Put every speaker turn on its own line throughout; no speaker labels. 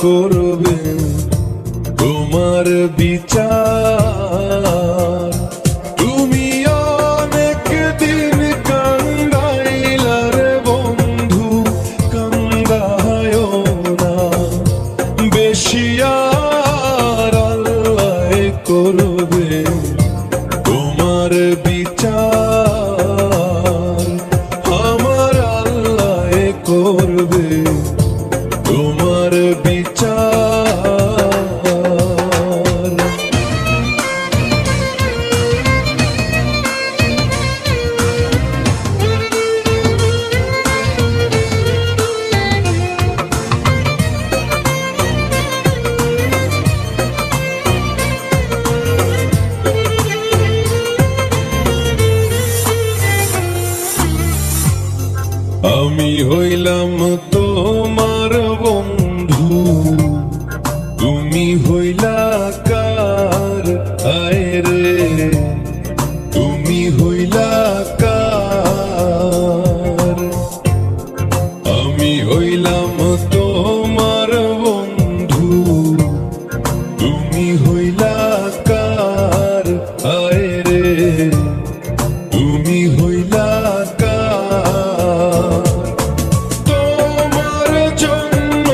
করবে তোমার বিচার। তুমি অনেক দিন কান্দাইলার বন্ধু, কান্দায়ও না বেশি, আর আল্লাহ করবে তোমার বিচার। আমার আল্লাহ করবে তোমার বিচার। আমি হইলাম তোমার বন্ধু, তুমি হইলা কার? আয় রে তুমি হইলা কার? আমি হইলাম তোমার বন্ধু, তুমি হইলা কার? আয় রে তুমি হইলা কার? তোমার জন্য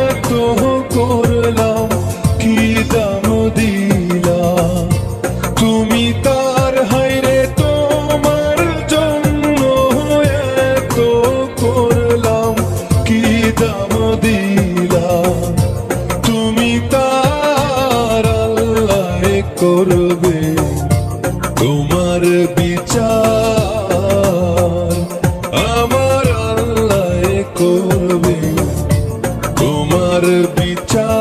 এত করলাম, কি দাম দিলাম তুমি তার? হায়রে তোমার জন্য এত করলাম, কি দাম দিলাম তুমি তার? আল্লাহ করবে তোমার বিচার। আমার আল্লাহ করবে তোমার বিচার।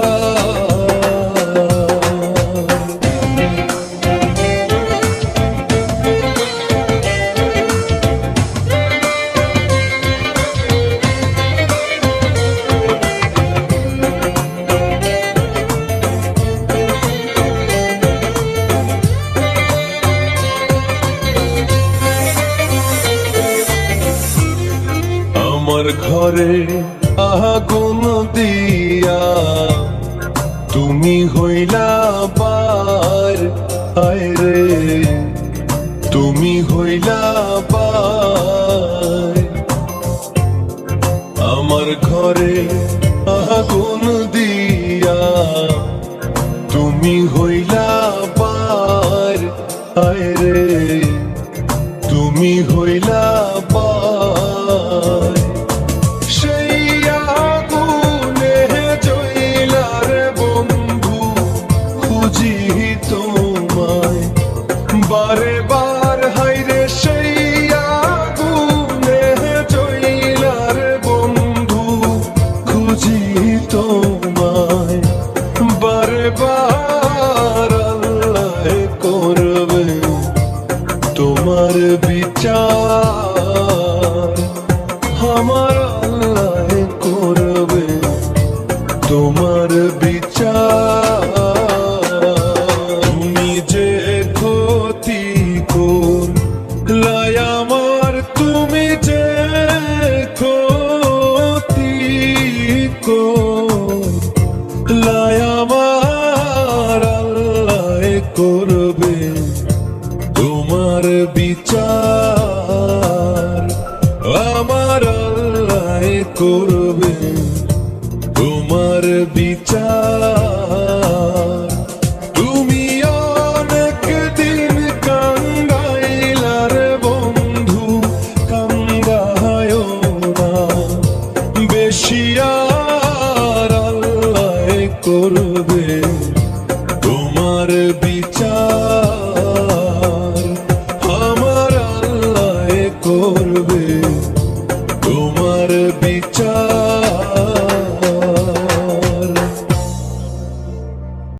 আমার ঘরে আগুন দিয়া তুমি হইলা বার। আয় রে তুমি হইলা বার। আমার ঘরে আগুন দিয়া তুমি হইলা বার। আয় রে তুমি হইলা বার। সেই আগুনে জইলার বন্ধু, খুঁজি তোমায় বারে বার। হায়রে সেই আগুনে জইলার বন্ধু, খুঁজি তোমায় বারে বার। আল্লাহ করবে তোমার বিচার। আমার আল্লাহ করবে তোমার বিচার। তুমি যে ক্ষতি করলাই আমার, তুমি যে ক্ষতি করলাই আমার, আল্লাহ করবে তোমার বিচার। আমার আল্লাহ করবে তোমার বিচার।